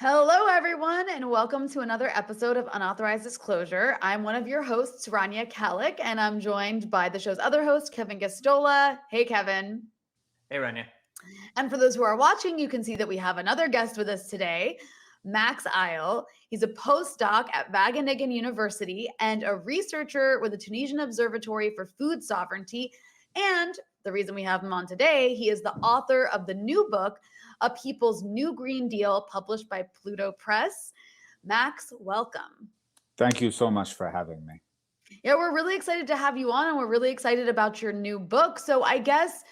Hello, everyone, and welcome to another episode of Unauthorized Disclosure. I'm one of your hosts, Rania Kalik, and I'm joined by the show's other host, Kevin Gastola. Hey, Kevin. Hey, Rania. And for those who are watching, you can see that we have another guest with us today, Max Ajl. He's a postdoc at Wageningen University and a researcher with the Tunisian Observatory for Food Sovereignty. And the reason we have him on today, he is the author of the new book, A People's New Green Deal, published by Pluto Press. Max, welcome. Thank you so much for having me. Yeah, we're really excited to have you on, and we're really excited about your new book. So I guess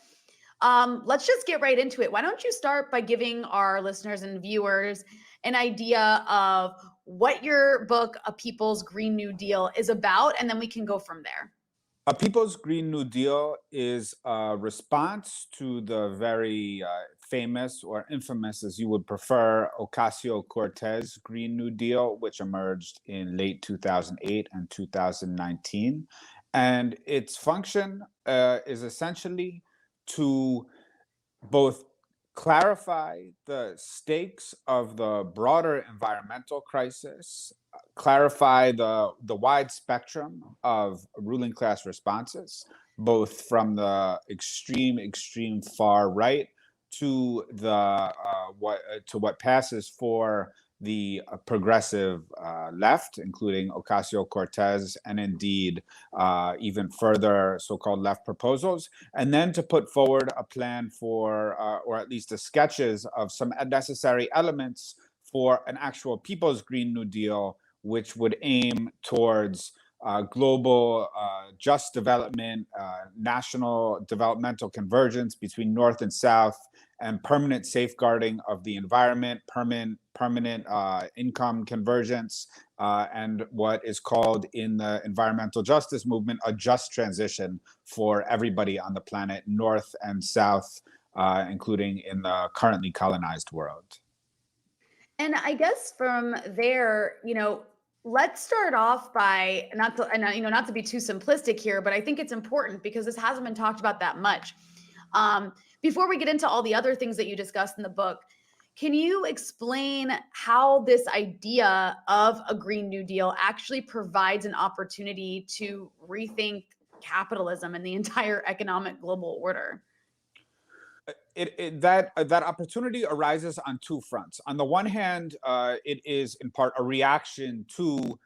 let's just get right into it. Why don't you start by giving our listeners and viewers an idea of what your book, A People's Green New Deal, is about, and then we can go from there. A People's Green New Deal is a response to the very famous or infamous, as you would prefer, Ocasio-Cortez Green New Deal, which emerged in late 2008 and 2019. And its function is essentially to both clarify the stakes of the broader environmental crisis, clarify the wide spectrum of ruling class responses, both from the extreme far right to the what passes for the progressive left, including Ocasio-Cortez and indeed even further so-called left proposals, and then to put forward a plan for, or at least the sketches of some necessary elements for an actual People's Green New Deal, which would aim towards global just development, national developmental convergence between North and South, and permanent safeguarding of the environment, permanent income convergence, and what is called in the environmental justice movement a just transition for everybody on the planet, North and South, including in the currently colonized world. And I guess from there, let's start off by not to be too simplistic here, but I think it's important because this hasn't been talked about that much. Before we get into all the other things that you discussed in the book, can you explain how this idea of a Green New Deal actually provides an opportunity to rethink capitalism and the entire economic global order? That opportunity arises on two fronts. On the one hand, it is in part a reaction to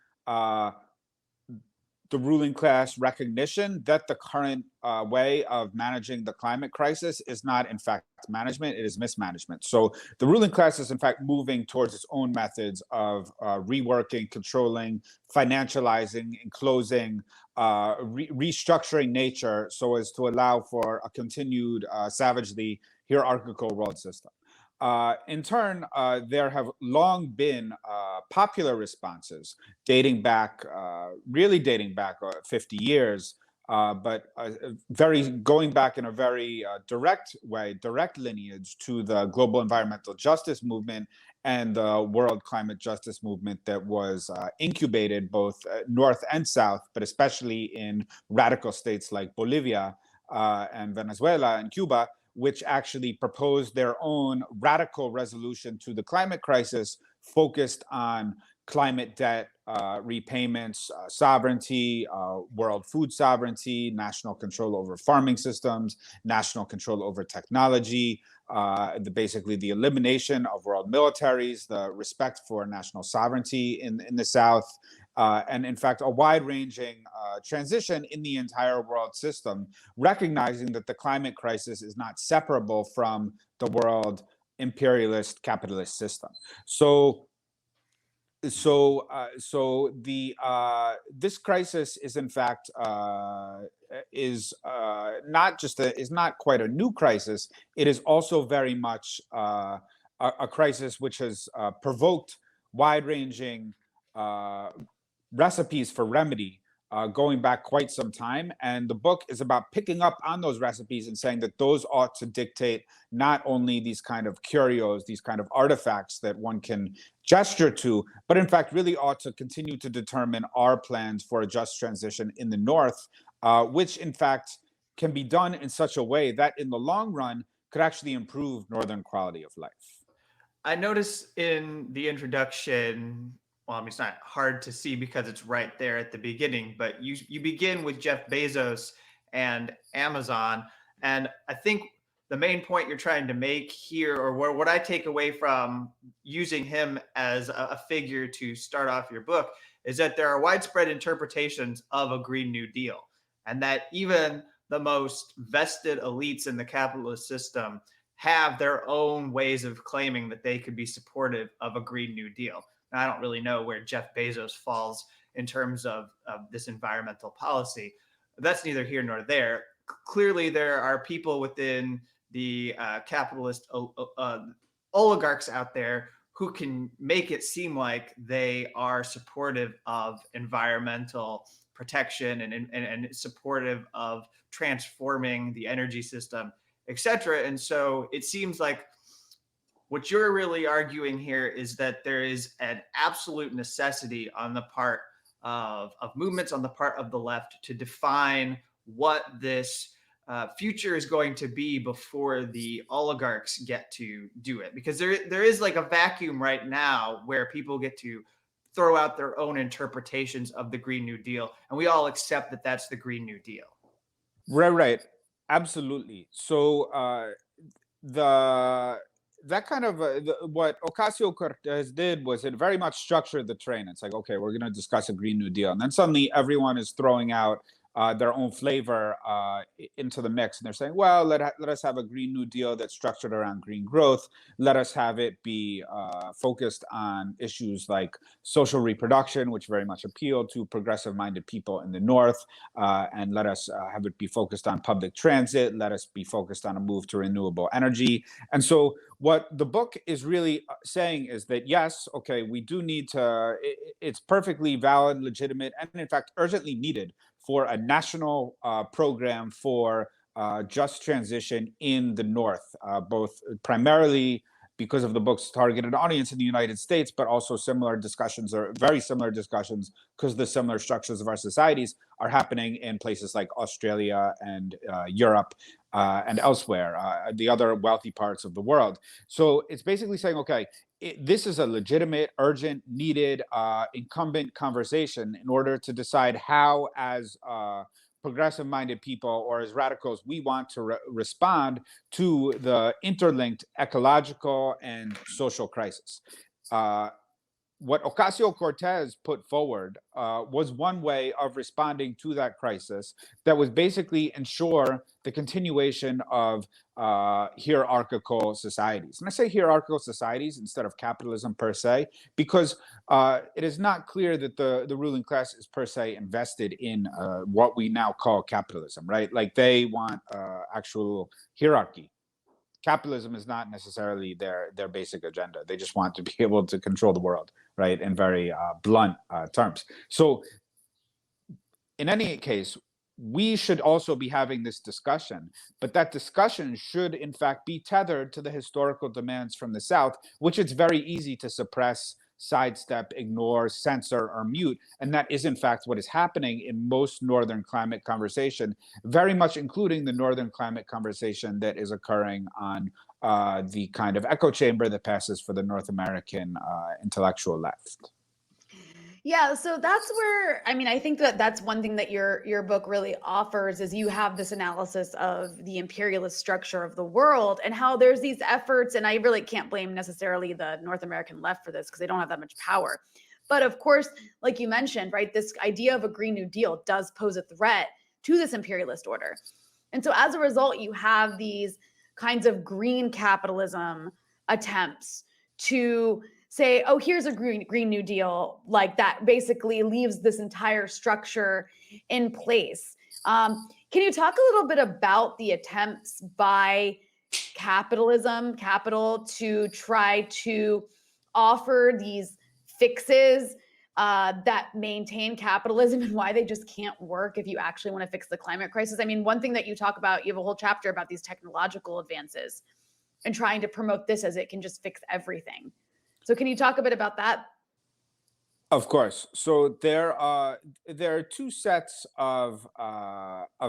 the ruling class recognition that the current way of managing the climate crisis is not, in fact, management, it is mismanagement. So the ruling class is, in fact, moving towards its own methods of reworking, controlling, financializing, enclosing, restructuring nature so as to allow for a continued savagely hierarchical world system. In turn, there have long been popular responses dating back 50 years, but going back in a very direct way, direct lineage to the global environmental justice movement and the world climate justice movement that was incubated both North and South, but especially in radical states like Bolivia and Venezuela and Cuba, which actually proposed their own radical resolution to the climate crisis focused on climate debt repayments, sovereignty, world food sovereignty, national control over farming systems, national control over technology, basically the elimination of world militaries, the respect for national sovereignty in the South, and in fact, a wide-ranging transition in the entire world system, recognizing that the climate crisis is not separable from the world imperialist capitalist system. So this crisis is in fact is not quite a new crisis. It is also very much a crisis which has provoked wide-ranging recipes for remedy going back quite some time. And the book is about picking up on those recipes and saying that those ought to dictate not only these kind of curios, these kind of artifacts that one can gesture to, but in fact really ought to continue to determine our plans for a just transition in the North, which in fact can be done in such a way that in the long run could actually improve Northern quality of life. I notice in the introduction, well, I mean, it's not hard to see because it's right there at the beginning, but you begin with Jeff Bezos and Amazon, and I think the main point you're trying to make here, or what I take away from using him as a figure to start off your book, is that there are widespread interpretations of a Green New Deal, and that even the most vested elites in the capitalist system have their own ways of claiming that they could be supportive of a Green New Deal. Now, I don't really know where Jeff Bezos falls in terms of this environmental policy. That's neither here nor there. Clearly, there are people within the capitalist oligarchs out there who can make it seem like they are supportive of environmental protection and supportive of transforming the energy system, etc. And so it seems like what you're really arguing here is that there is an absolute necessity on the part of movements on the part of the left to define what this future is going to be before the oligarchs get to do it. Because there is like a vacuum right now where people get to throw out their own interpretations of the Green New Deal, and we all accept that that's the Green New Deal. Right, right. Absolutely. So the that kind of what Ocasio-Cortez did was it very much structured the train. It's like, okay, we're going to discuss a Green New Deal, and then suddenly everyone is throwing out their own flavor into the mix, and they're saying, well, let us have a Green New Deal that's structured around green growth. Let us have it be focused on issues like social reproduction, which very much appeal to progressive-minded people in the North, and let us have it be focused on public transit. Let us be focused on a move to renewable energy. And so what the book is really saying is that, yes, okay, we do need to, it's perfectly valid, legitimate, and in fact, urgently needed for a national program for just transition in the North, both primarily because of the book's targeted audience in the United States, but also similar discussions or very similar discussions because the similar structures of our societies are happening in places like Australia and Europe and elsewhere, the other wealthy parts of the world. So it's basically saying, okay, this is a legitimate, urgent, needed, incumbent conversation in order to decide how, as progressive minded people or as radicals, we want to respond to the interlinked ecological and social crisis. What Ocasio-Cortez put forward was one way of responding to that crisis that was basically ensure the continuation of hierarchical societies. And I say hierarchical societies instead of capitalism per se, because it is not clear that the ruling class is per se invested in what we now call capitalism, right? Like they want actual hierarchy. Capitalism is not necessarily their basic agenda. They just want to be able to control the world, right? In very blunt terms. So in any case, we should also be having this discussion, but that discussion should in fact be tethered to the historical demands from the South, which it's very easy to suppress, sidestep, ignore, censor, or mute. And that is in fact what is happening in most Northern climate conversation, very much including the Northern climate conversation that is occurring on the kind of echo chamber that passes for the North American intellectual left. Yeah, so that's where, I mean, I think that that's one thing that your book really offers is you have this analysis of the imperialist structure of the world and how there's these efforts, and I really can't blame necessarily the North American left for this because they don't have that much power. But of course, like you mentioned, right, this idea of a Green New Deal does pose a threat to this imperialist order. And so as a result, you have these kinds of green capitalism attempts to say, oh, here's a Green New Deal, like that basically leaves this entire structure in place. Can you talk a little bit about the attempts by capital, to try to offer these fixes that maintain capitalism and why they just can't work if you actually want to fix the climate crisis? I mean, one thing that you talk about, you have a whole chapter about these technological advances and trying to promote this as it can just fix everything. So can you talk a bit about that? Of course. So there are two sets of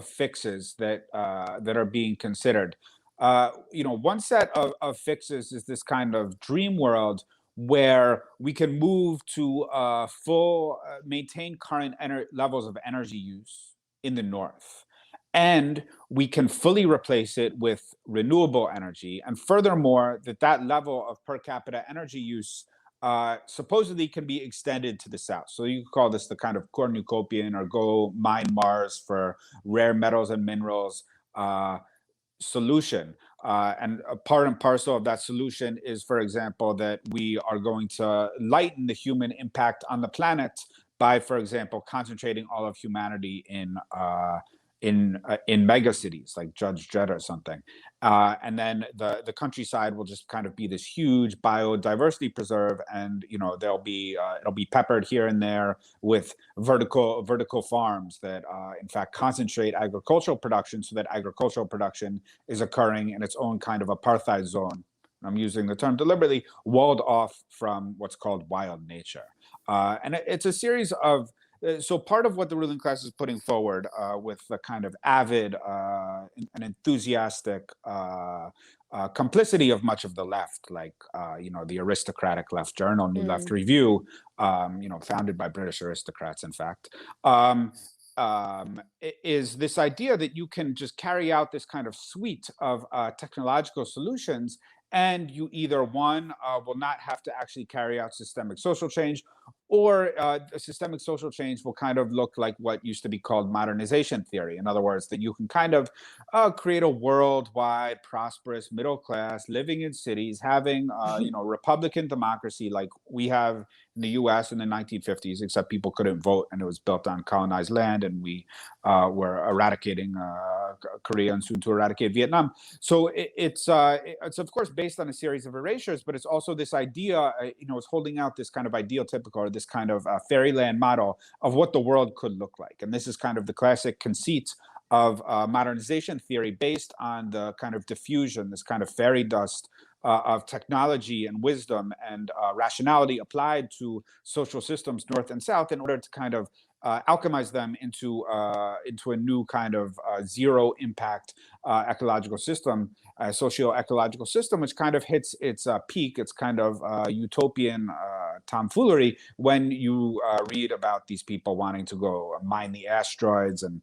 fixes that that are being considered. One set of fixes is this kind of dream world where we can move to maintain current levels of energy use in the north. And we can fully replace it with renewable energy. And furthermore, that level of per capita energy use supposedly can be extended to the south. So you could call this the kind of cornucopian or go mine Mars for rare metals and minerals solution. And a part and parcel of that solution is, for example, that we are going to lighten the human impact on the planet by, for example, concentrating all of humanity in megacities like Judge Dredd or something. And then the countryside will just kind of be this huge biodiversity preserve, and it'll be peppered here and there with vertical farms that in fact concentrate agricultural production, so that agricultural production is occurring in its own kind of apartheid zone. I'm using the term deliberately, walled off from what's called wild nature. And it's a series of so part of what the ruling class is putting forward with the kind of avid and enthusiastic complicity of much of the left, like the aristocratic left journal, New Left Review, founded by British aristocrats, in fact, is this idea that you can just carry out this kind of suite of technological solutions, and you either will not have to actually carry out systemic social change, or systemic social change will kind of look like what used to be called modernization theory. In other words, that you can kind of create a worldwide prosperous middle class living in cities, having Republican democracy like we have in the US in the 1950s, except people couldn't vote and it was built on colonized land, and we were eradicating Korea and soon to eradicate Vietnam. So it's of course based on a series of erasures, but it's also this idea, it's holding out this kind of ideal typical, or this kind of fairyland model of what the world could look like. And this is kind of the classic conceit of modernization theory, based on the kind of diffusion, this kind of fairy dust of technology and wisdom and rationality applied to social systems, north and south, in order to kind of alchemize them into a new kind of zero impact ecological system, socio-ecological system, which kind of hits its peak, its kind of utopian tomfoolery when you read about these people wanting to go mine the asteroids and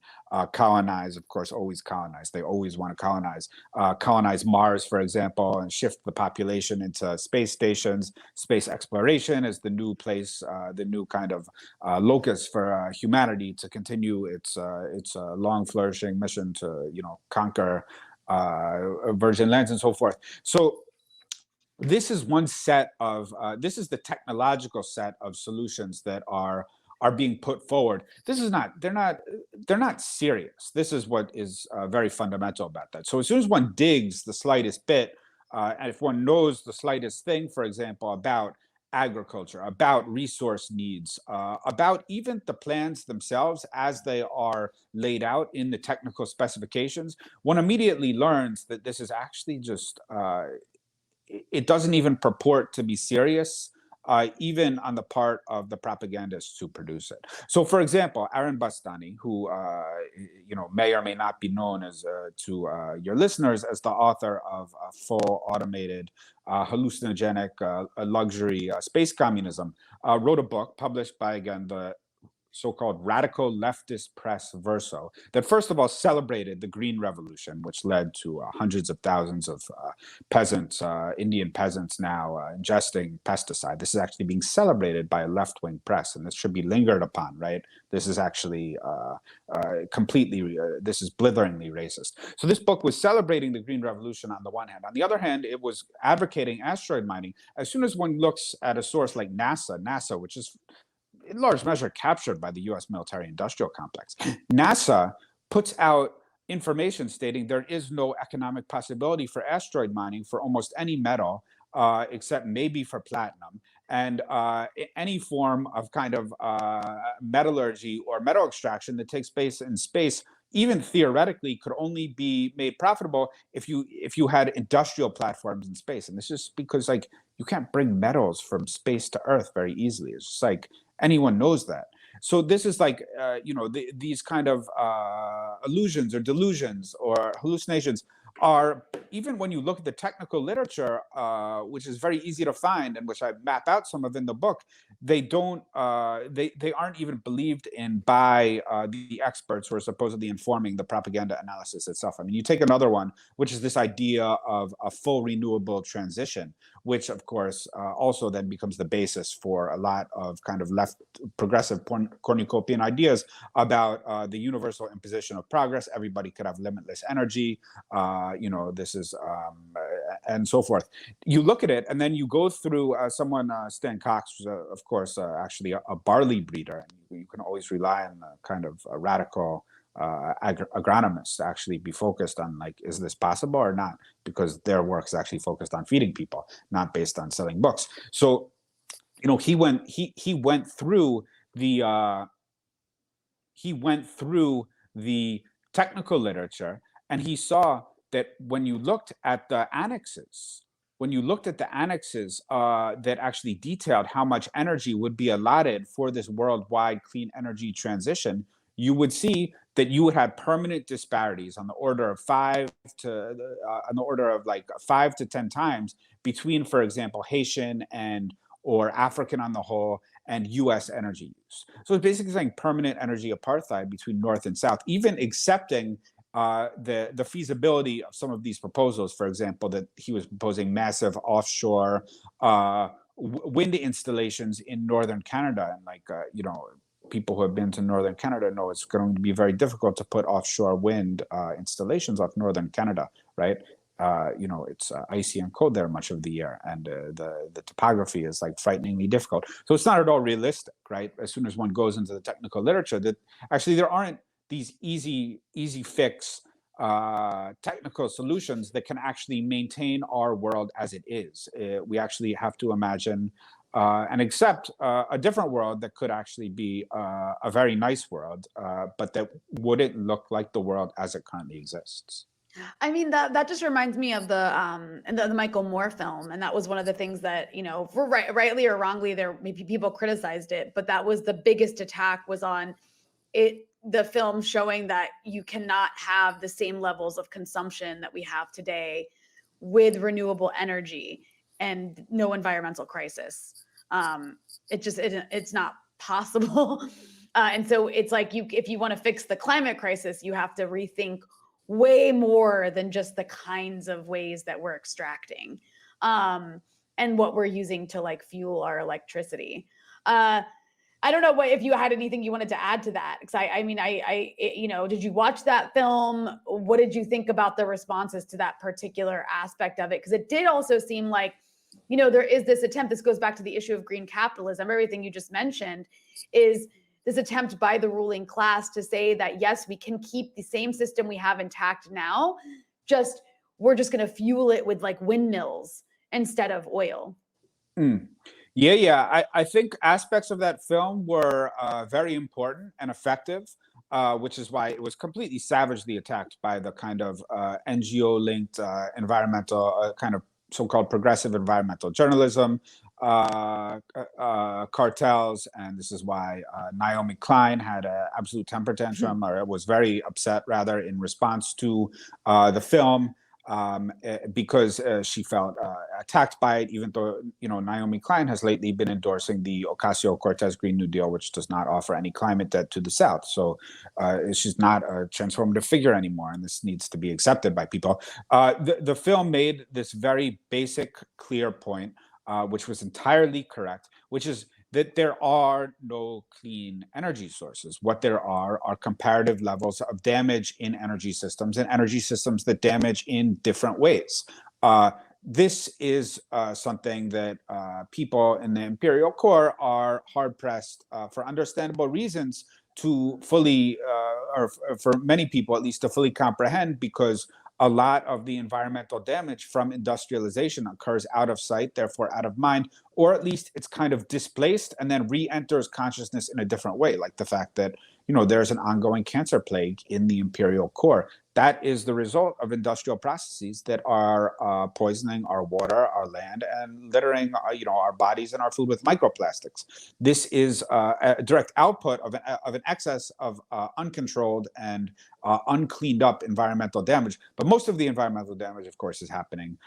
colonize, of course, always colonize. They always want to colonize Mars, for example, and shift the population into space stations. Space exploration is the new place, the new kind of locus for humanity to continue its long flourishing mission to conquer virgin lands and so forth. So this is one set of this is the technological set of solutions that are being put forward. This is not, they're not serious. This is what is very fundamental about that. So as soon as one digs the slightest bit, and if one knows the slightest thing, for example, about agriculture, about resource needs, about even the plans themselves as they are laid out in the technical specifications, one immediately learns that this is actually just, it doesn't even purport to be serious, even on the part of the propagandists who produce it. So, for example, Aaron Bastani, who may or may not be known as to your listeners as the author of Full Automated Hallucinogenic Luxury Space Communism, wrote a book published by, again, the so-called radical leftist press Verso, that first of all celebrated the Green Revolution, which led to hundreds of thousands of peasants, Indian peasants now ingesting pesticide. This is actually being celebrated by a left-wing press, and this should be lingered upon, right? This is actually completely, this is blitheringly racist. So this book was celebrating the Green Revolution on the one hand. On the other hand, it was advocating asteroid mining. As soon as one looks at a source like NASA, which is in large measure captured by the US military-industrial complex, NASA puts out information stating there is no economic possibility for asteroid mining for almost any metal, except maybe for platinum. And any form of kind of metallurgy or metal extraction that takes place in space, even theoretically, could only be made profitable if you had industrial platforms in space. And this is because, like, you can't bring metals from space to Earth very easily. It's just like, anyone knows that. So this is like, these kind of illusions or delusions or hallucinations are, even when you look at the technical literature, which is very easy to find and which I map out some of in the book, they don't, they aren't even believed in by the experts who are supposedly informing the propaganda analysis itself. I mean, you take another one, which is this idea of a full renewable transition, which of course also then becomes the basis for a lot of kind of left progressive cornucopian ideas about the universal imposition of progress. Everybody could have limitless energy. This is, and so forth. You look at it, and then you go through Stan Cox, was, of course, actually a barley breeder. You can always rely on kind of a radical agronomists to actually be focused on, like, is this possible or not? Because their work is actually focused on feeding people, not based on selling books. So, he went through the technical literature, and he saw that when you looked at the annexes, that actually detailed how much energy would be allotted for this worldwide clean energy transition, you would see that you would have permanent disparities on the order of 5 to 10 times between, for example, Haitian or African on the whole and US energy use. So it's basically saying permanent energy apartheid between North and South, even accepting the feasibility of some of these proposals. For example, that he was proposing massive offshore wind installations in northern Canada, and people who have been to northern Canada know it's going to be very difficult to put offshore wind installations off northern Canada, right? It's icy and cold there much of the year, and the topography is like frighteningly difficult. So it's not at all realistic, right? As soon as one goes into the technical literature, that actually there aren't these easy fix technical solutions that can actually maintain our world as it is. We actually have to imagine and accept a different world that could actually be a very nice world, but that wouldn't look like the world as it currently exists. I mean, that just reminds me of the Michael Moore film, and that was one of the things that, for rightly or wrongly, there maybe people criticized it, but that was the biggest attack, was on it, the film showing that you cannot have the same levels of consumption that we have today with renewable energy and no environmental crisis. It's not possible. And so it's like, if you want to fix the climate crisis, you have to rethink way more than just the kinds of ways that we're extracting and what we're using to like fuel our electricity. I don't know if you had anything you wanted to add to that. Because did you watch that film? What did you think about the responses to that particular aspect of it? Because it did also seem like, there is this attempt. This goes back to the issue of green capitalism. Everything you just mentioned is this attempt by the ruling class to say that, yes, we can keep the same system we have intact now, we're just going to fuel it with like windmills instead of oil. Yeah. I think aspects of that film were very important and effective, which is why it was completely savagely attacked by the kind of NGO-linked environmental kind of so-called progressive environmental journalism cartels. And this is why Naomi Klein had an absolute temper tantrum, or was very upset rather, in response to the film. Because she felt attacked by it, even though Naomi Klein has lately been endorsing the Ocasio-Cortez Green New Deal, which does not offer any climate debt to the South. So she's not a transformative figure anymore, and this needs to be accepted by people. The film made this very basic, clear point, which was entirely correct, which is that there are no clean energy sources. What there are comparative levels of damage in energy systems, and energy systems that damage in different ways. This is something that people in the imperial core are hard-pressed, for understandable reasons, to fully, or for many people at least, to fully comprehend, because a lot of the environmental damage from industrialization occurs out of sight, therefore out of mind, or at least it's kind of displaced and then re-enters consciousness in a different way, like the fact that there's an ongoing cancer plague in the imperial core That is the result of industrial processes that are poisoning our water, our land, and littering, our bodies and our food with microplastics. This is a direct output of an excess of uncontrolled and uncleaned up environmental damage. But most of the environmental damage, of course, is happening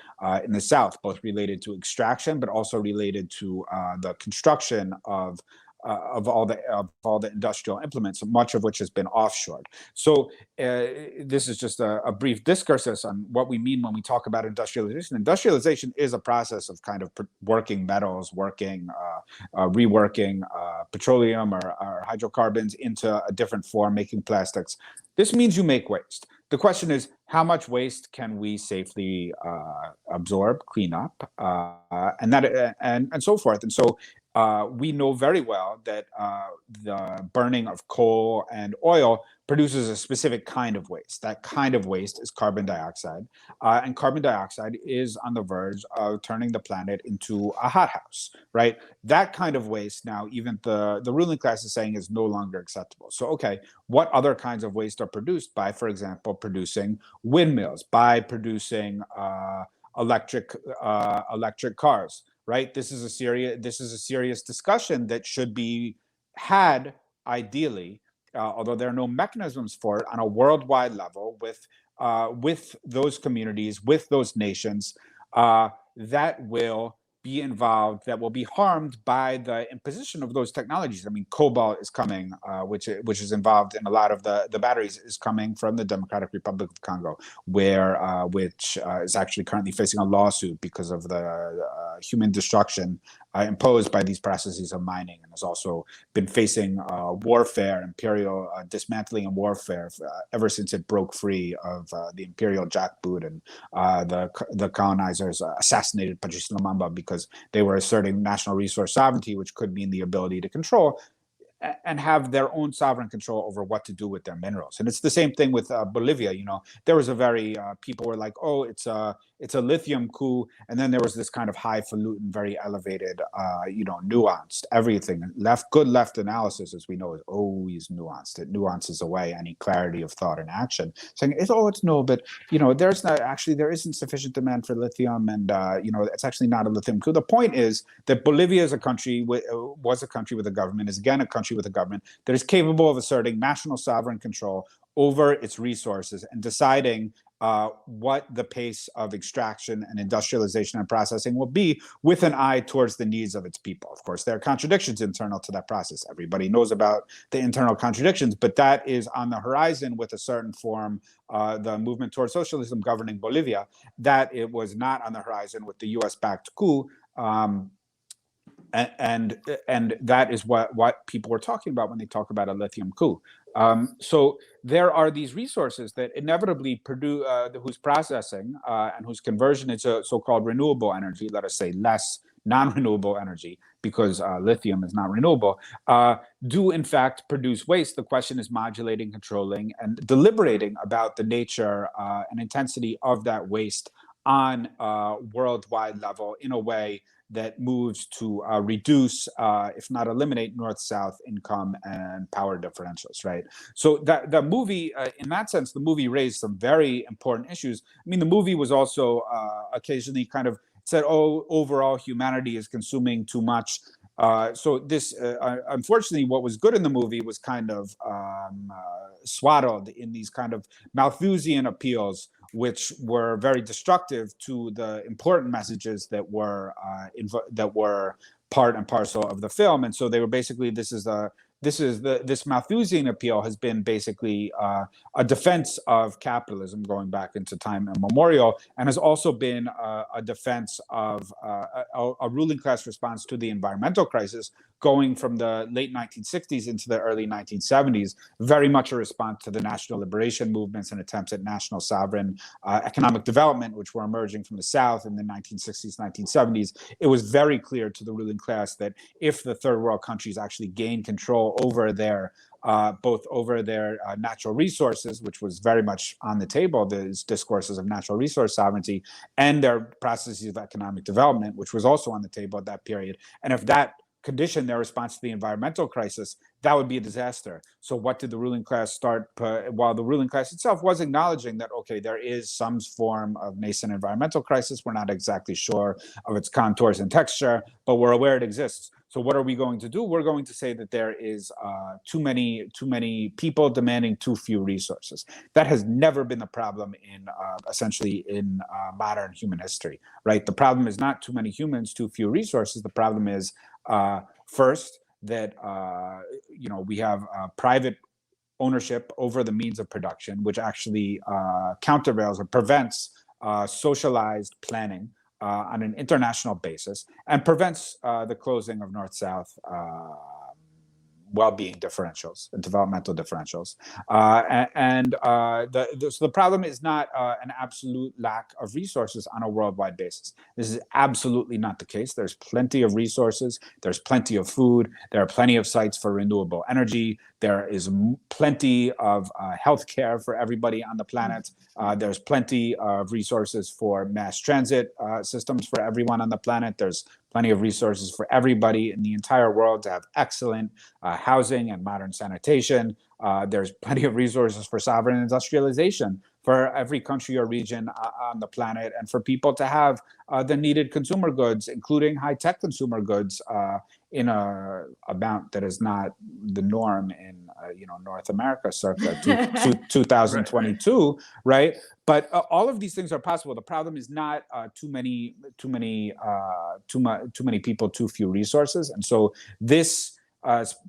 in the South, both related to extraction, but also related to the construction of all the industrial implements, much of which has been offshored. So this is just a brief discursus on what we mean when we talk about industrialization. Industrialization is a process of kind of working metals, reworking petroleum or hydrocarbons into a different form, making plastics. This means you make waste. The question is, how much waste can we safely absorb, clean up, and so forth? And so we know very well that the burning of coal and oil produces a specific kind of waste. That kind of waste is carbon dioxide. And carbon dioxide is on the verge of turning the planet into a hothouse, right? That kind of waste now, even the ruling class is saying is no longer acceptable. So, okay, what other kinds of waste are produced by, for example, producing windmills, by producing electric cars, right? This is a serious discussion that should be had ideally, although there are no mechanisms for it on a worldwide level with those communities, with those nations that will be involved, that will be harmed by the imposition of those technologies. I mean, cobalt is coming, which is involved in a lot of the batteries, is coming from the Democratic Republic of Congo, which is actually currently facing a lawsuit because of the human destruction imposed by these processes of mining, and has also been facing warfare, imperial dismantling and warfare ever since it broke free of the imperial jackboot, and the colonizers assassinated Patrice Lumumba because they were asserting national resource sovereignty, which could mean the ability to control and have their own sovereign control over what to do with their minerals. And it's the same thing with Bolivia. There was a very people were like, oh, it's a lithium coup, and then there was this kind of highfalutin, very elevated, nuanced everything. Good left analysis, as we know, is always nuanced. It nuances away any clarity of thought and action, saying it's no, but there isn't sufficient demand for lithium, and it's actually not a lithium coup. The point is that Bolivia is was a country with a government, is again a country with a government that is capable of asserting national sovereign control over its resources and deciding what the pace of extraction and industrialization and processing will be, with an eye towards the needs of its people. Of course, there are contradictions internal to that process. Everybody knows about the internal contradictions, but that is on the horizon with a certain form, the movement towards socialism governing Bolivia, that it was not on the horizon with the US-backed coup. And that is what people were talking about when they talk about a lithium coup. So there are these resources that inevitably produce, whose processing and whose conversion into so-called renewable energy, let us say less non-renewable energy, because lithium is not renewable, do in fact produce waste. The question is modulating, controlling, and deliberating about the nature and intensity of that waste on a worldwide level in a way that moves to reduce, if not eliminate, north-south income and power differentials, right? So the movie, in that sense, the movie raised some very important issues. I mean, the movie was also occasionally kind of said, oh, overall humanity is consuming too much. So this, unfortunately, what was good in the movie was kind of swaddled in these kind of Malthusian appeals, which were very destructive to the important messages that were part and parcel of the film. And so they were basically, this Malthusian appeal has been basically a defense of capitalism going back into time immemorial, and has also been a defense of a ruling class response to the environmental crisis going from the late 1960s into the early 1970s, very much a response to the national liberation movements and attempts at national sovereign economic development, which were emerging from the South in the 1960s, 1970s. It was very clear to the ruling class that if the third world countries actually gained control over their both over their natural resources, which was very much on the table, these discourses of natural resource sovereignty, and their processes of economic development, which was also on the table at that period. And if that condition their response to the environmental crisis, that would be a disaster. So what did the ruling class start? While the ruling class itself was acknowledging that, okay, there is some form of nascent environmental crisis. We're not exactly sure of its contours and texture, but we're aware it exists. So what are we going to do? We're going to say that there is too many people demanding too few resources. That has never been the problem in essentially in modern human history, right? The problem is not too many humans, too few resources. The problem is first that we have private ownership over the means of production, which actually countervails or prevents socialized planning on an international basis, and prevents the closing of north-south well-being differentials, developmental differentials. So the problem is not an absolute lack of resources on a worldwide basis. This is absolutely not the case. There's plenty of resources. There's plenty of food. There are plenty of sites for renewable energy. There is plenty of healthcare for everybody on the planet. There's plenty of resources for mass transit systems for everyone on the planet. There's plenty of resources for everybody in the entire world to have excellent housing and modern sanitation. There's plenty of resources for sovereign industrialization for every country or region on the planet, and for people to have the needed consumer goods, including high-tech consumer goods, in a amount that is not the norm in North America circa 2022, right? But all of these things are possible. The problem is not too many people, too few resources, and so this.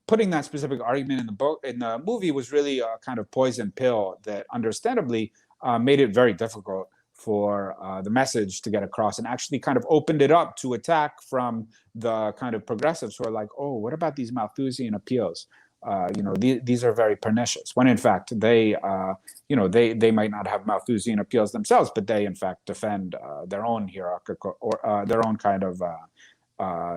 Putting that specific argument in the book, in the movie, was really a kind of poison pill that, understandably, made it very difficult for the message to get across, and actually kind of opened it up to attack from the kind of progressives who are like, oh, what about these Malthusian appeals? These are very pernicious. When in fact they might not have Malthusian appeals themselves, but they in fact defend their own hierarchical or their own kind of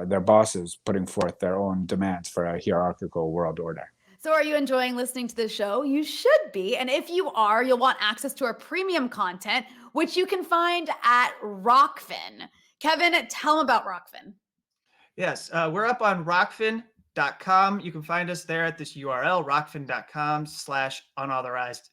their bosses putting forth their own demands for a hierarchical world order. So are you enjoying listening to this show? You should be. And if you are, you'll want access to our premium content, which you can find at Rockfin. Kevin, tell them about Rockfin. Yes, we're up on rockfin.com. You can find us there at this URL, rockfin.com/unauthorized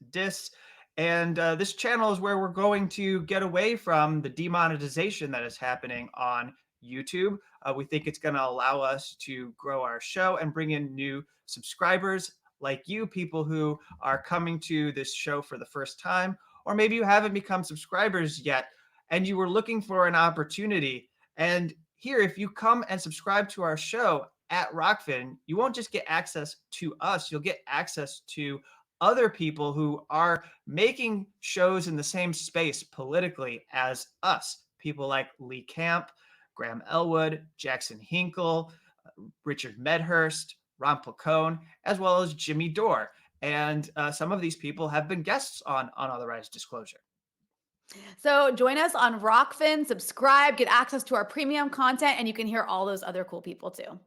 And this channel is where we're going to get away from the demonetization that is happening on YouTube. We think it's going to allow us to grow our show and bring in new subscribers like you, people who are coming to this show for the first time, or maybe you haven't become subscribers yet and you were looking for an opportunity. And here, if you come and subscribe to our show at Rockfin, you won't just get access to us, you'll get access to other people who are making shows in the same space politically as us. People like Lee Camp, Graham Elwood, Jackson Hinkle, Richard Medhurst, Ron Placone, as well as Jimmy Dore. And some of these people have been guests on Unauthorized Disclosure. So join us on Rockfin, subscribe, get access to our premium content, and you can hear all those other cool people too.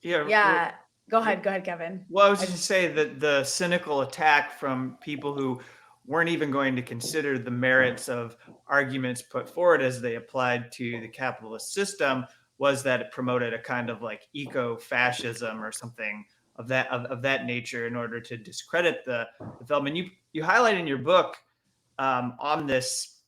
Yeah. Go ahead, Kevin. Well, I was just going to say that the cynical attack from people who weren't even going to consider the merits of arguments put forward as they applied to the capitalist system was that it promoted a kind of like eco-fascism or something of that nature in order to discredit the development. You highlight in your book on this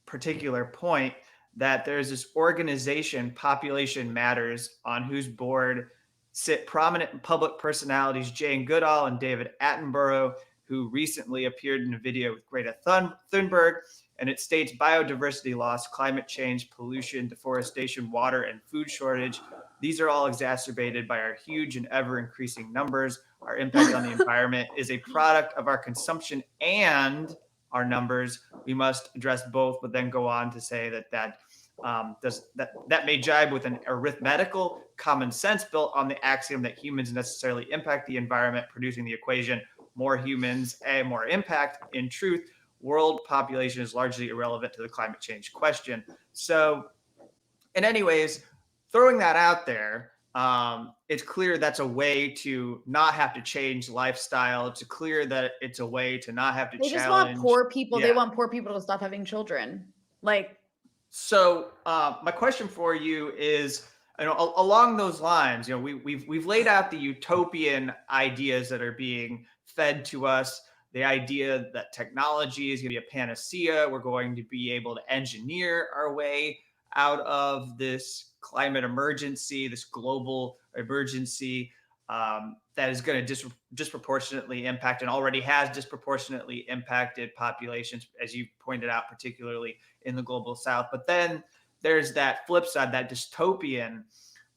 particular point that there's this organization, Population Matters, on whose board sit prominent public personalities Jane Goodall and David Attenborough, who recently appeared in a video with Greta Thunberg. And it states biodiversity loss, climate change, pollution, deforestation, water, and food shortage. These are all exacerbated by our huge and ever increasing numbers. Our impact on the environment is a product of our consumption and our numbers. We must address both, but then go on to say that may jibe with an arithmetical common sense built on the axiom that humans necessarily impact the environment, producing the equation more humans and more impact. In truth, world population is largely irrelevant to the climate change question. So, in any ways, throwing that out there, it's clear that's a way to not have to change lifestyle. It's clear that it's a way to not have to challenge. They just want poor people. Yeah. They want poor people to stop having children. So my question for you is, along those lines, we've laid out the utopian ideas that are being fed to us. The idea that technology is going to be a panacea. We're going to be able to engineer our way out of this climate emergency, this global emergency that is going to disproportionately impact, and already has disproportionately impacted populations, as you pointed out, particularly in the global south. But then there's that flip side, that dystopian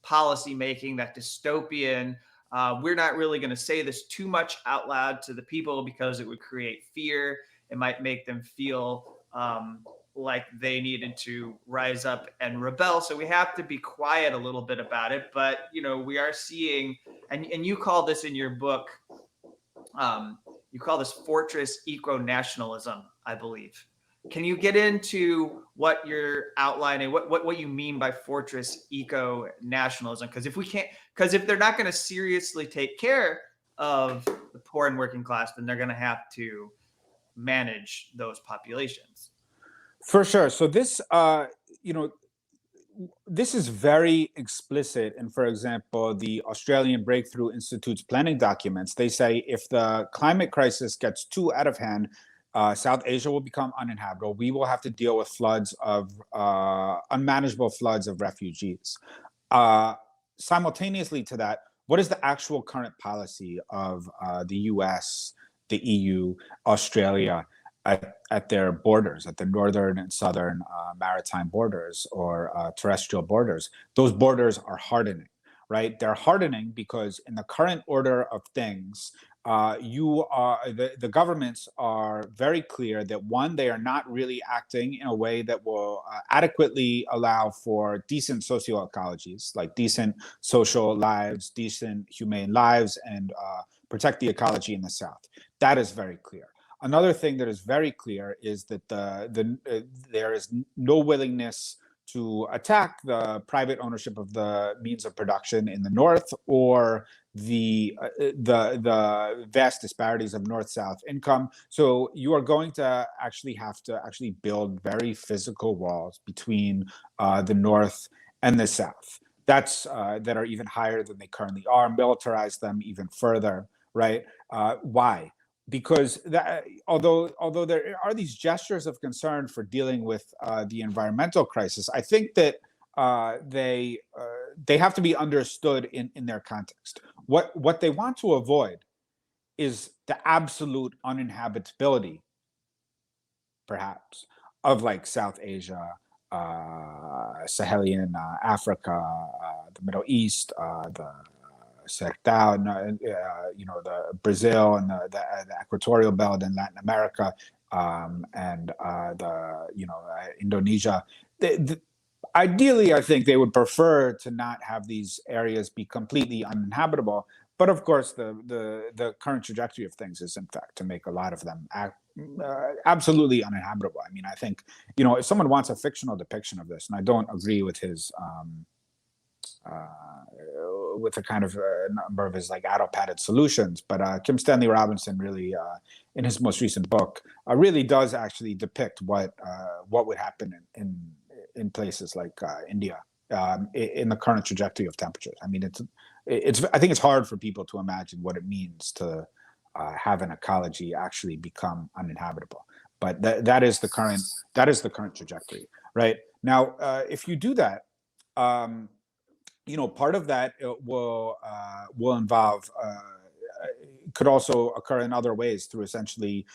policy making, that dystopian, we're not really going to say this too much out loud to the people because it would create fear. It might make them feel like they needed to rise up and rebel. So we have to be quiet a little bit about it. But, we are seeing, and you call this in your book, you call this fortress eco-nationalism, I believe. Can you get into what you're outlining, what you mean by fortress eco-nationalism? Because if they're not going to seriously take care of the poor and working class, then they're going to have to manage those populations. For sure. So this, this is very explicit in, for example, the Australian Breakthrough Institute's planning documents. They say if the climate crisis gets too out of hand, South Asia will become uninhabitable. We will have to deal with floods of unmanageable floods of refugees. Simultaneously to that, what is the actual current policy of the US, the EU, Australia at their borders, at the northern and southern maritime borders or terrestrial borders? Those borders are hardening, right? They're hardening because in the current order of things, the governments are very clear that, one, they are not really acting in a way that will adequately allow for decent socio-ecologies, like decent social lives, decent humane lives, and protect the ecology in the South. That is very clear. Another thing that is very clear is that there is no willingness to attack the private ownership of the means of production in the North, or the vast disparities of North-South income. So you are going to have to build very physical walls between the North and the South. That are even higher than they currently are. Militarize them even further, right? Why? Because although there are these gestures of concern for dealing with the environmental crisis, I think that they have to be understood in their context. What they want to avoid is the absolute uninhabitability, perhaps, of like South Asia, Sahelian Africa, the Middle East, the Sertão, the Brazil and the equatorial belt in Latin America, and Indonesia. Ideally, I think they would prefer to not have these areas be completely uninhabitable. But of course, the current trajectory of things is, in fact, to make a lot of them absolutely uninhabitable. I mean, I think, if someone wants a fictional depiction of this, and I don't agree with his with a kind of number of his like addle-padded solutions, but Kim Stanley Robinson really, in his most recent book, really does actually depict what would happen in places like India in the current trajectory of temperatures. I mean, I think it's hard for people to imagine what it means to have an ecology actually become uninhabitable. But that is the current trajectory, right? Now, if you do that, part of that will involve, could also occur in other ways through essentially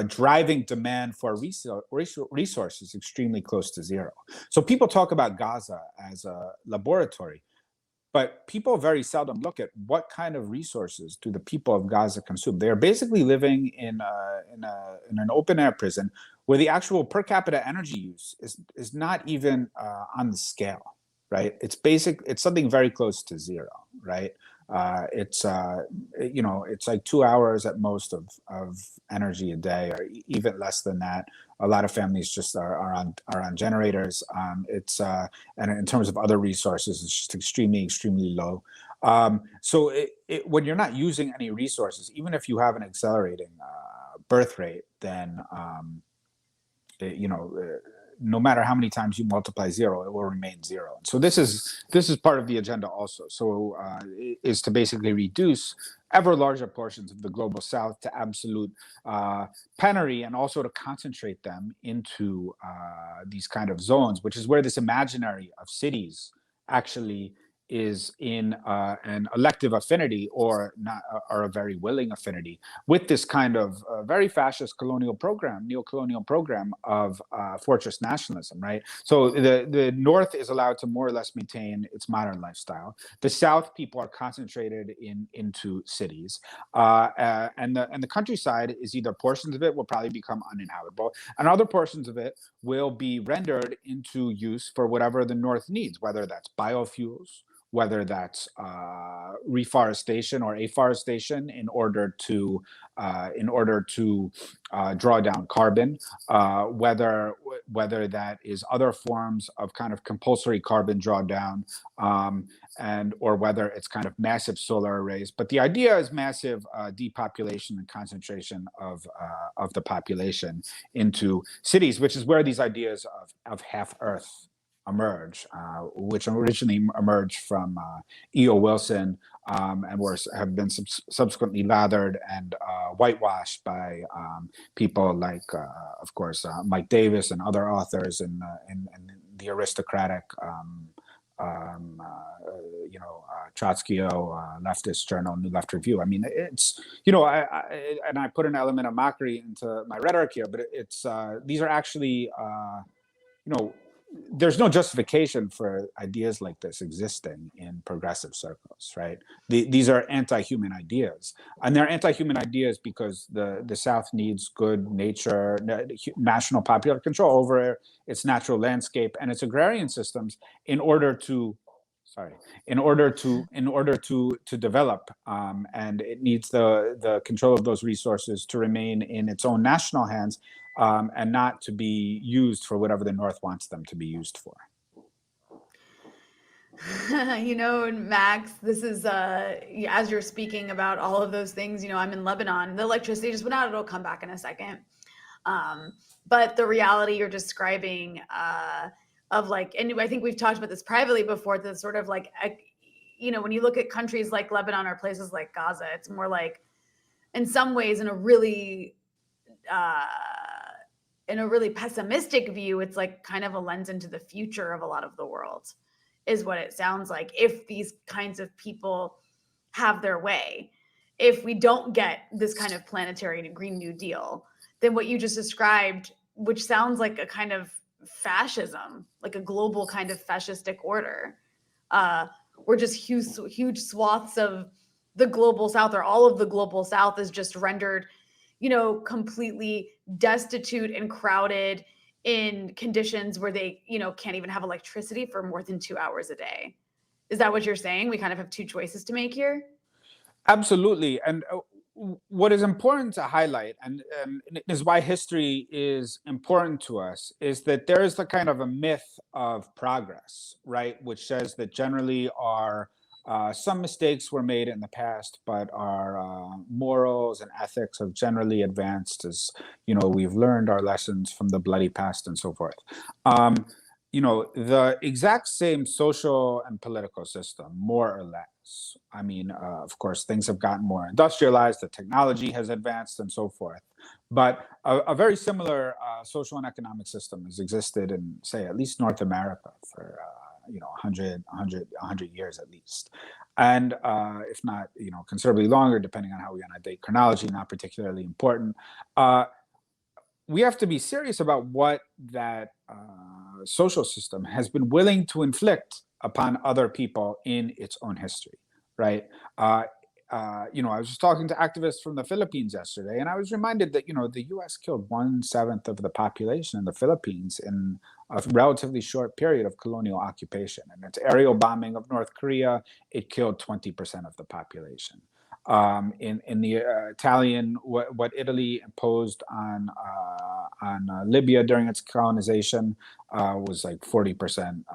driving demand for resources extremely close to zero. So people talk about Gaza as a laboratory, but people very seldom look at what kind of resources do the people of Gaza consume. They are basically living in an open air prison where the actual per capita energy use is not even on the scale. Right, it's something very close to zero. Right, it's like 2 hours at most of energy a day, or even less than that. A lot of families just are on generators. And in terms of other resources, it's just extremely low. So when you're not using any resources, even if you have an accelerating birth rate, then no matter how many times you multiply zero, it will remain zero. So this is part of the agenda also. So is to basically reduce ever larger portions of the global south to absolute penury, and also to concentrate them into these kind of zones, which is where this imaginary of cities actually is in an elective affinity, or not, or a very willing affinity, with this kind of very fascist colonial program, neo-colonial program of fortress nationalism, right? So the North is allowed to more or less maintain its modern lifestyle. The South, people are concentrated into cities, and the countryside is either portions of it will probably become uninhabitable, and other portions of it will be rendered into use for whatever the North needs, whether that's biofuels, whether that's reforestation or afforestation in order to draw down carbon, whether that is other forms of kind of compulsory carbon drawdown, and or whether it's kind of massive solar arrays. But the idea is massive depopulation and concentration of the population into cities, which is where these ideas of half Earth emerge, which originally emerged from E.O. Wilson, and have been subsequently lathered and whitewashed by people like, of course, Mike Davis and other authors in the aristocratic, Trotskyist leftist journal, New Left Review. I mean, it's, and I put an element of mockery into my rhetoric here, but it's these are actually, there's no justification for ideas like this existing in progressive circles, right? These are anti-human ideas, and they're anti-human ideas because the South needs good nature, national popular control over its natural landscape and its agrarian systems in order to develop, and it needs the control of those resources to remain in its own national hands, and not to be used for whatever the North wants them to be used for. Max, this is as you're speaking about all of those things, I'm in Lebanon. The electricity just went out. It'll come back in a second. But the reality you're describing of like, and I think we've talked about this privately before, the sort of like, when you look at countries like Lebanon or places like Gaza, it's more like, in some ways, in a really pessimistic view, it's like kind of a lens into the future of a lot of the world, is what it sounds like, if these kinds of people have their way. If we don't get this kind of planetary Green New Deal, then what you just described, which sounds like a kind of fascism, like a global kind of fascistic order, where just huge swaths of the global South, or all of the global South, is just rendered, completely destitute and crowded in conditions where they, can't even have electricity for more than 2 hours a day. Is that what you're saying? We kind of have two choices to make here? Absolutely. And what is important to highlight, and is why history is important to us, is that there is the kind of a myth of progress, right? Which says that generally some mistakes were made in the past, but our morals and ethics have generally advanced as, we've learned our lessons from the bloody past and so forth. The exact same social and political system, more or less. I mean, of course, things have gotten more industrialized, the technology has advanced and so forth. But a very similar social and economic system has existed in, say, at least North America for 100 years at least. And if not, considerably longer, depending on how we want to date chronology, not particularly important. We have to be serious about what that social system has been willing to inflict upon other people in its own history, right? I was just talking to activists from the Philippines yesterday, and I was reminded that, the US killed 1/7 of the population in the Philippines in a relatively short period of colonial occupation. And its aerial bombing of North Korea, it killed 20% of the population. In the Italian, what Italy imposed on Libya during its colonization was like 40%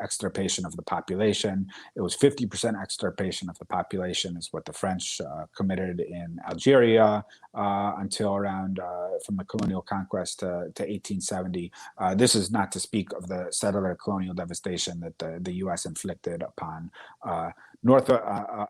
extirpation of the population. It was 50% extirpation of the population is what the French committed in Algeria until around from the colonial conquest to 1870. This is not to speak of the settler colonial devastation that the U.S. inflicted upon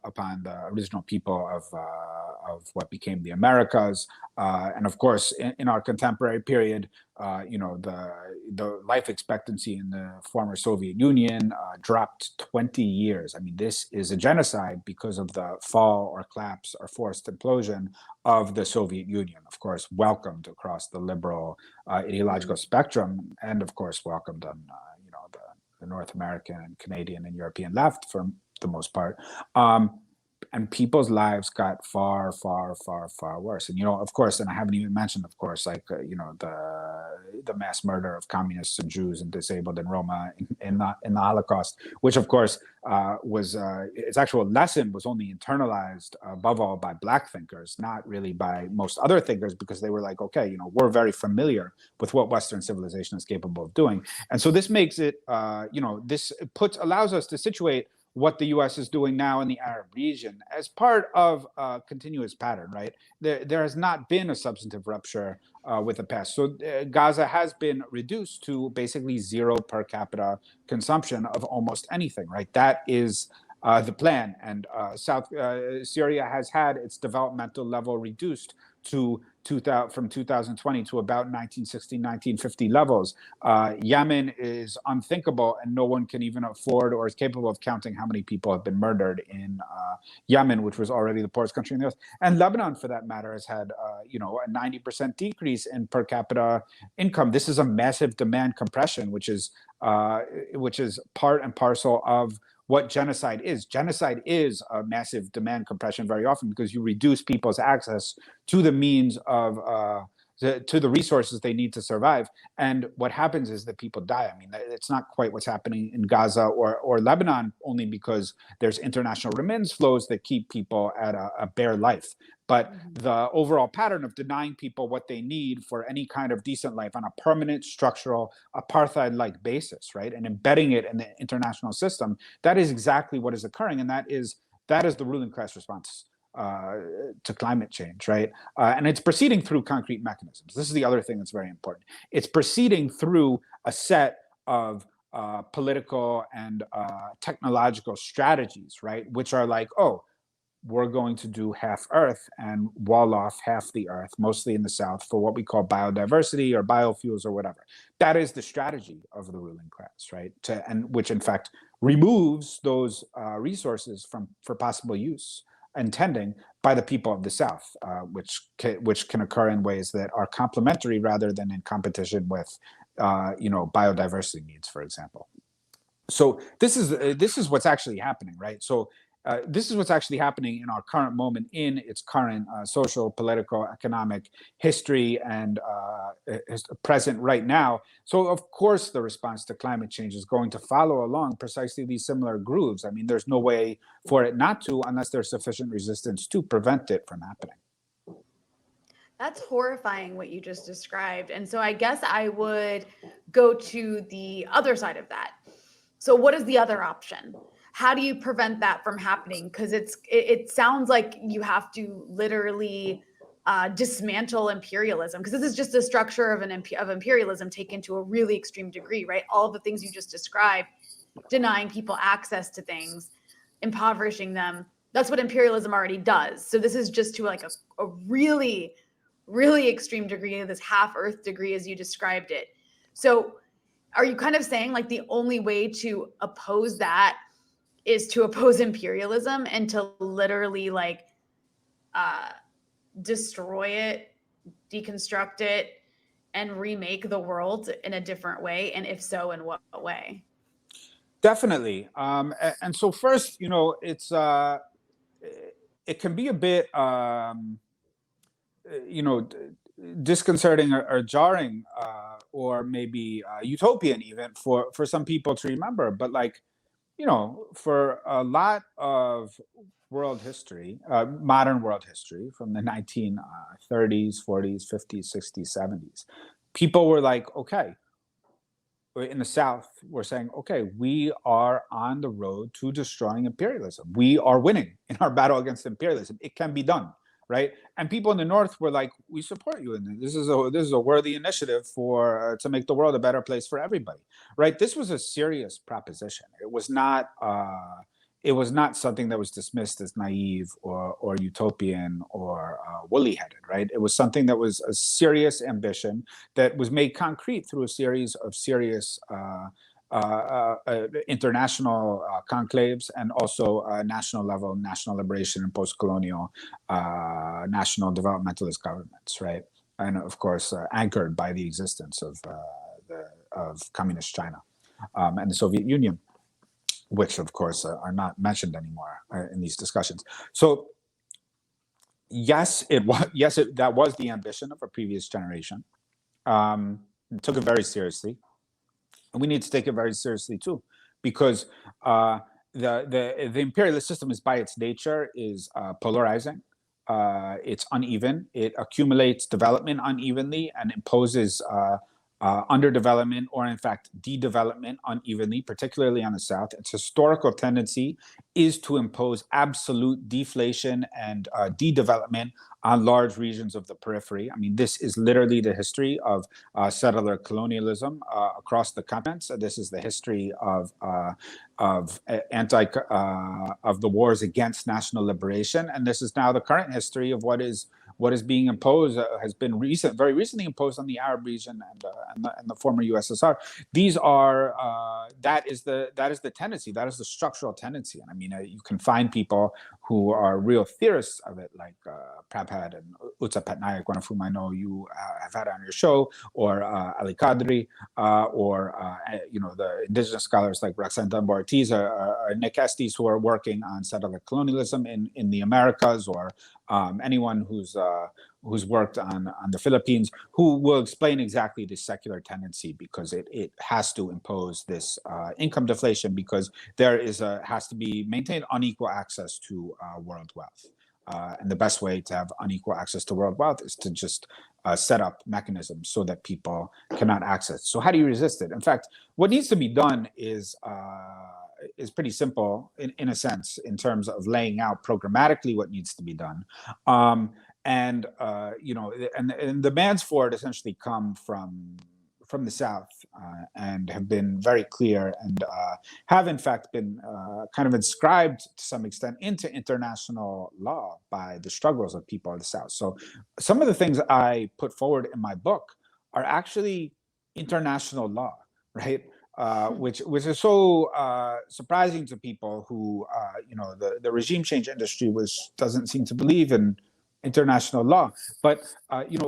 upon the original people of what became the Americas, and of course, in our contemporary period, the life expectancy in the former Soviet Union dropped 20 years. I mean, this is a genocide because of the fall or collapse or forced implosion of the Soviet Union. Of course, welcomed across the liberal ideological spectrum, and of course, welcomed on the North American and Canadian and European left for the most part. And people's lives got far, far, far, far worse. And, of course, and I haven't even mentioned, of course, like, the mass murder of communists and Jews and disabled and Roma in the Holocaust, which, of course, was its actual lesson was only internalized above all by Black thinkers, not really by most other thinkers, because they were like, okay, we're very familiar with what Western civilization is capable of doing. And so this makes it, allows us to situate what the U.S. is doing now in the Arab region as part of a continuous pattern, right? There has not been a substantive rupture with the past. So Gaza has been reduced to basically zero per capita consumption of almost anything, right? That is the plan. And Syria has had its developmental level reduced to from 2020 to about 1960, 1950 levels. Yemen is unthinkable, and no one can even afford or is capable of counting how many people have been murdered in Yemen, which was already the poorest country in the earth. And Lebanon, for that matter, has had a 90% decrease in per capita income. This is a massive demand compression, which is part and parcel of what genocide is. Genocide is a massive demand compression very often because you reduce people's access to the means of to the resources they need to survive. And what happens is that people die. I mean, it's not quite what's happening in Gaza or Lebanon, only because there's international remittance flows that keep people at a bare life. But the overall pattern of denying people what they need for any kind of decent life on a permanent, structural, apartheid-like basis, right, and embedding it in the international system, that is exactly what is occurring, and that is the ruling class response to climate change, right? And it's proceeding through concrete mechanisms. This is the other thing that's very important. It's proceeding through a set of political and technological strategies, right, which are like, oh, we're going to do half Earth and wall off half the Earth, mostly in the South, for what we call biodiversity or biofuels or whatever. That is the strategy of the ruling class, right? And which, in fact, removes those resources for possible use intending by the people of the South, which can occur in ways that are complementary rather than in competition with, biodiversity needs, for example. So this is what's actually happening, right? So this is what's actually happening in our current moment in its current social, political, economic history and present right now. So, of course, the response to climate change is going to follow along precisely these similar grooves. I mean, there's no way for it not to unless there's sufficient resistance to prevent it from happening. That's horrifying what you just described. And so I guess I would go to the other side of that. So what is the other option? How do you prevent that from happening? Because it sounds like you have to literally dismantle imperialism, because this is just the structure of imperialism taken to a really extreme degree, right? All of the things you just described, denying people access to things, impoverishing them. That's what imperialism already does. So this is just to like a really, really extreme degree, this half Earth degree as you described it. So are you kind of saying like the only way to oppose that is to oppose imperialism and to literally like destroy it, deconstruct it, and remake the world in a different way? And if so, in what way? Definitely. And so first, it's it can be a bit disconcerting or jarring or maybe utopian even for some people to remember, but like, for a lot of world history, modern world history from the 1930s, 40s, 50s, 60s, 70s, people were like, okay, in the South were saying, okay, we are on the road to destroying imperialism. We are winning in our battle against imperialism. It can be done, right? And people in the North were like, we support you in this. This is a worthy initiative for to make the world a better place for everybody, right? This was a serious proposition. It was not something that was dismissed as naive or utopian or woolly-headed, right? It was something that was a serious ambition that was made concrete through a series of serious international conclaves and also national level, national liberation and post-colonial national developmentalist governments, right? And of course, anchored by the existence of communist China and the Soviet Union, which of course are not mentioned anymore in these discussions. So yes, that was the ambition of a previous generation. Took it very seriously, and we need to take it very seriously too, because the imperialist system is by its nature is polarizing. It's uneven. It accumulates development unevenly and imposes underdevelopment or in fact de-development unevenly, particularly on the South. Its historical tendency is to impose absolute deflation and de-development on large regions of the periphery. I mean, this is literally the history of settler colonialism across the continents. This is the history of the wars against national liberation, and this is now the current history of what is being imposed, has been very recently imposed on the Arab region and the former USSR. These are that is the tendency, that is the structural tendency. And I mean, you can find people who are real theorists of it, like Prabhat and Utsa Patnaik, one of whom I know you have had on your show, or Ali Qadri, or the indigenous scholars like Roxanne Dunbar Ortiz or Nick Estes, who are working on settler colonialism in the Americas, or anyone who's worked on the Philippines, who will explain exactly this secular tendency, because it has to impose this income deflation, because there has to be maintained unequal access to world wealth. And the best way to have unequal access to world wealth is to just set up mechanisms so that people cannot access. So how do you resist it? In fact, what needs to be done is pretty simple in a sense, in terms of laying out programmatically what needs to be done. And demands for it essentially come from the South and have been very clear, and have in fact been kind of inscribed to some extent into international law by the struggles of people of the South. So some of the things I put forward in my book are actually international law, right? Which is so surprising to people who, the regime change industry doesn't seem to believe in international law. But,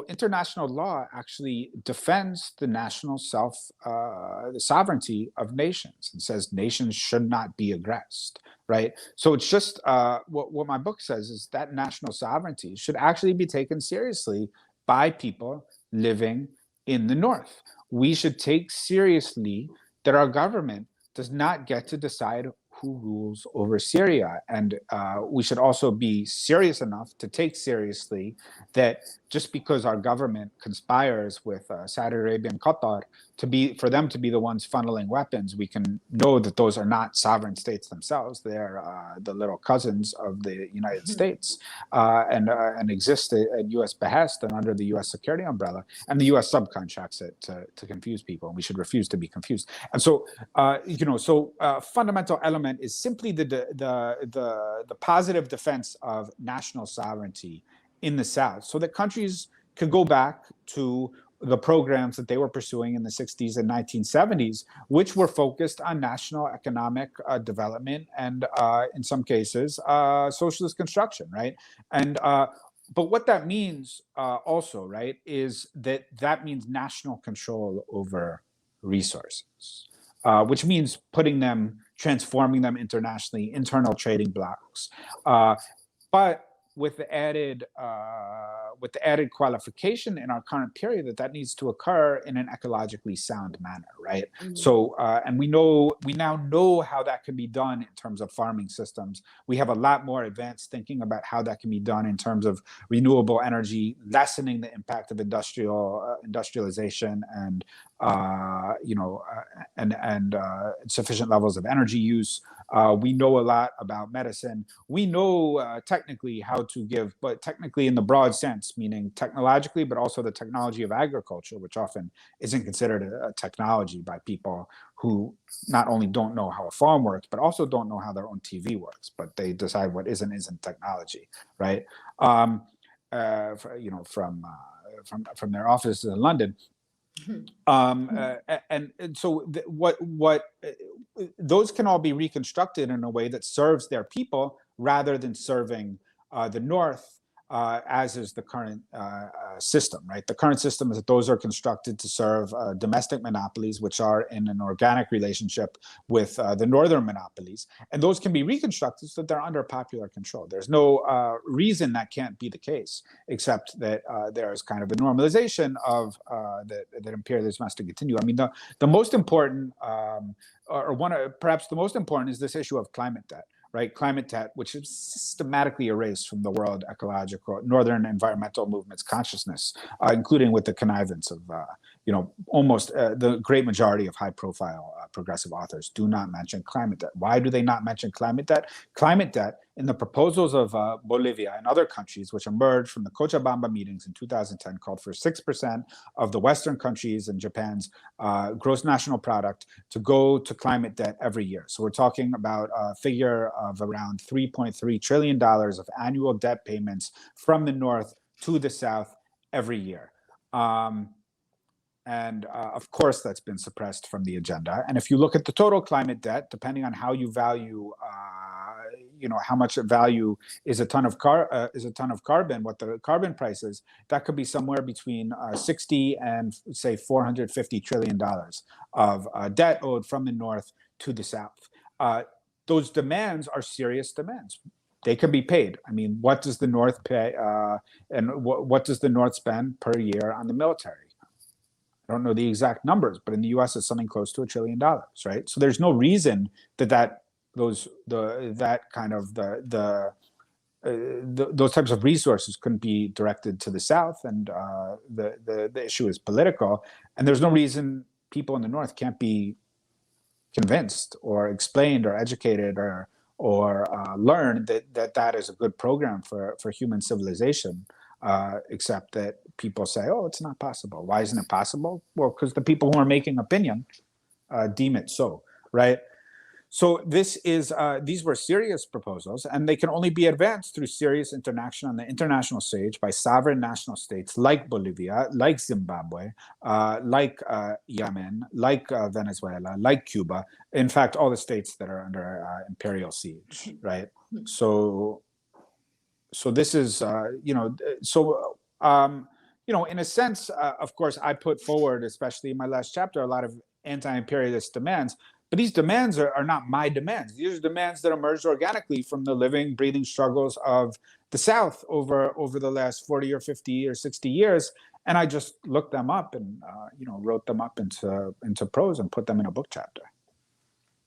international law actually defends the national the sovereignty of nations, and says nations should not be aggressed, right? So it's just, what my book says is that national sovereignty should actually be taken seriously by people living in the North. We should take seriously that our government does not get to decide who rules over Syria. And we should also be serious enough to take seriously that just because our government conspires with Saudi Arabia and Qatar for them to be the ones funneling weapons, we can know that those are not sovereign states themselves. They're the little cousins of the United States, and exist at U.S. behest and under the U.S. security umbrella. And the U.S. subcontracts it to confuse people, and we should refuse to be confused. And so, fundamental element is simply the positive defense of national sovereignty in the South, so that countries could go back to the programs that they were pursuing in the 60s and 1970s, which were focused on national economic development and, in some cases, socialist construction, right? And but what that means also, right, is that means national control over resources, which means transforming them internationally, internal trading blocks, but with the added qualification in our current period that needs to occur in an ecologically sound manner, right? Mm-hmm. So, and we now know how that can be done in terms of farming systems. We have a lot more advanced thinking about how that can be done in terms of renewable energy, lessening the impact of industrialization and and sufficient levels of energy use. We know a lot about medicine. We know technically how to give, but technically in the broad sense, meaning technologically, but also the technology of agriculture, which often isn't considered a technology by people who not only don't know how a farm works, but also don't know how their own TV works, but they decide what is and isn't technology, right? From their offices in London. And so those can all be reconstructed in a way that serves their people rather than serving the North, as is the current system, right? The current system is that those are constructed to serve domestic monopolies, which are in an organic relationship with the northern monopolies. And those can be reconstructed so that they're under popular control. There's no reason that can't be the case, except that there is kind of a normalization of that imperialism has to continue. I mean, the most important, perhaps the most important, is this issue of climate debt. Right, climate debt, which is systematically erased from the world ecological, northern environmental movements consciousness, including with the connivance of, almost the great majority of high-profile progressive authors do not mention climate debt. Why do they not mention climate debt? Climate debt, in the proposals of Bolivia and other countries, which emerged from the Cochabamba meetings in 2010, called for 6% of the Western countries and Japan's gross national product to go to climate debt every year. So we're talking about a figure of around $3.3 trillion of annual debt payments from the North to the South every year. Of course, that's been suppressed from the agenda. And if you look at the total climate debt, depending on how you value, how much value is a ton of carbon, what the carbon price is, that could be somewhere between 60 and say $450 trillion of debt owed from the North to the South. Those demands are serious demands. They can be paid. I mean, what does the North pay, and what does the North spend per year on the military? I don't know the exact numbers, but in the U.S. it's something close to $1 trillion, right? So there's no reason those types of resources couldn't be directed to the South, and the issue is political, and there's no reason people in the North can't be convinced or explained or educated or learn that is a good program for human civilization. Except that people say, oh, it's not possible. Why isn't it possible? Well, because the people who are making opinion deem it so, right? So these were serious proposals, and they can only be advanced through serious interaction on the international stage by sovereign national states like Bolivia, like Zimbabwe, like Yemen, like Venezuela, like Cuba. In fact, all the states that are under imperial siege, right? So this is, in a sense, of course, I put forward, especially in my last chapter, a lot of anti-imperialist demands, but these demands are not my demands. These are demands that emerged organically from the living, breathing struggles of the South over the last 40 or 50 or 60 years. And I just looked them up and, wrote them up into prose and put them in a book chapter.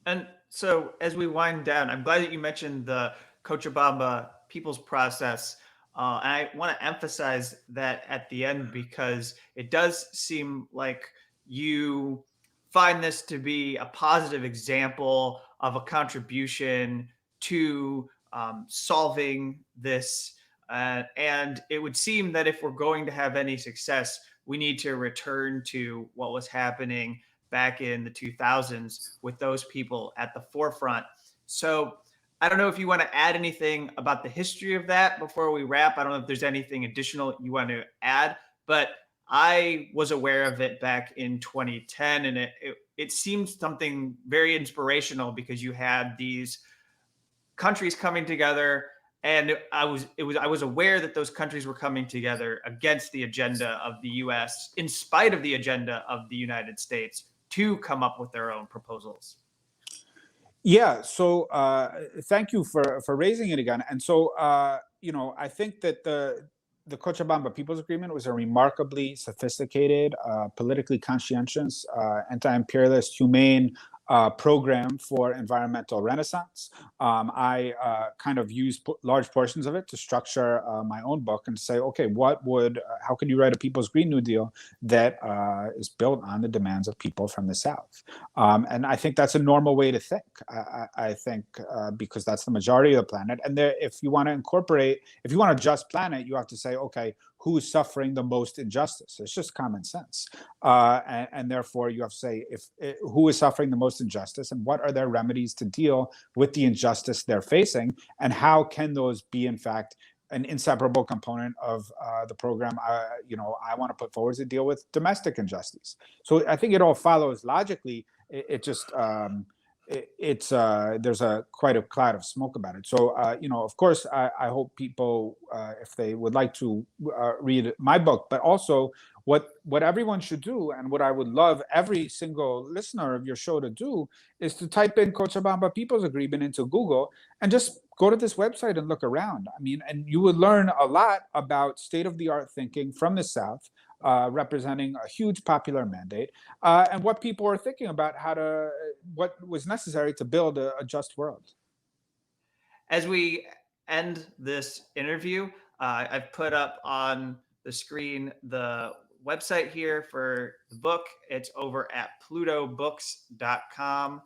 And so as we wind down, I'm glad that you mentioned the Cochabamba People's Process. And I want to emphasize that at the end, because it does seem like you find this to be a positive example of a contribution to solving this. And it would seem that if we're going to have any success, we need to return to what was happening back in the 2000s with those people at the forefront. So I don't know if you want to add anything about the history of that before we wrap. I don't know if there's anything additional you want to add, but I was aware of it back in 2010, and it seemed something very inspirational because you had these countries coming together, and I was aware that those countries were coming together against the agenda of the U.S. in spite of the agenda of the United States to come up with their own proposals. Yeah, so thank you for raising it again. And so, I think that the Cochabamba People's Agreement was a remarkably sophisticated, politically conscientious, anti-imperialist, humane program for environmental renaissance. I kind of use large portions of it to structure my own book and say, okay, how can you write a People's Green New Deal that is built on the demands of people from the South? And I think that's a normal way to think. I think because that's the majority of the planet. And if you want a just planet, you have to say, okay, who's suffering the most injustice? It's just common sense. And therefore, you have to say who is suffering the most injustice and what are their remedies to deal with the injustice they're facing, and how can those be, in fact, an inseparable component of the program I want to put forward to deal with domestic injustice. So I think it all follows logically. There's quite a cloud of smoke about it. So of course, I hope people, if they would like to read my book, but also what everyone should do, and what I would love every single listener of your show to do, is to type in Cochabamba People's Agreement into Google and just go to this website and look around. I mean, and you would learn a lot about state-of-the-art thinking from the South, representing a huge popular mandate, and what people are thinking about what was necessary to build a just world. As we end this interview, I've put up on the screen the website here for the book. It's over at plutobooks.com.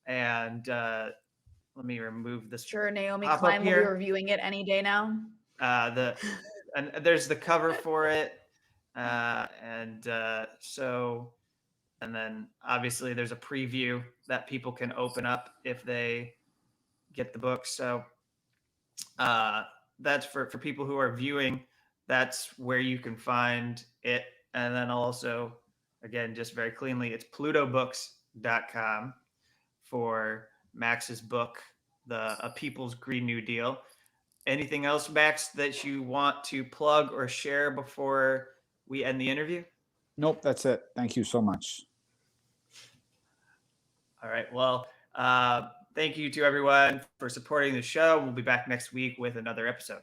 And let me remove this. Sure, Naomi Klein will be reviewing it any day now. And there's the cover for it. And then obviously there's a preview that people can open up if they get the book. So that's for people who are viewing. That's where you can find it. And then also, again, just very cleanly, it's plutobooks.com for Max's book, A People's Green New Deal. Anything else, Max, that you want to plug or share before we end the interview? Nope, that's it. Thank you so much. All right. Well, thank you to everyone for supporting the show. We'll be back next week with another episode.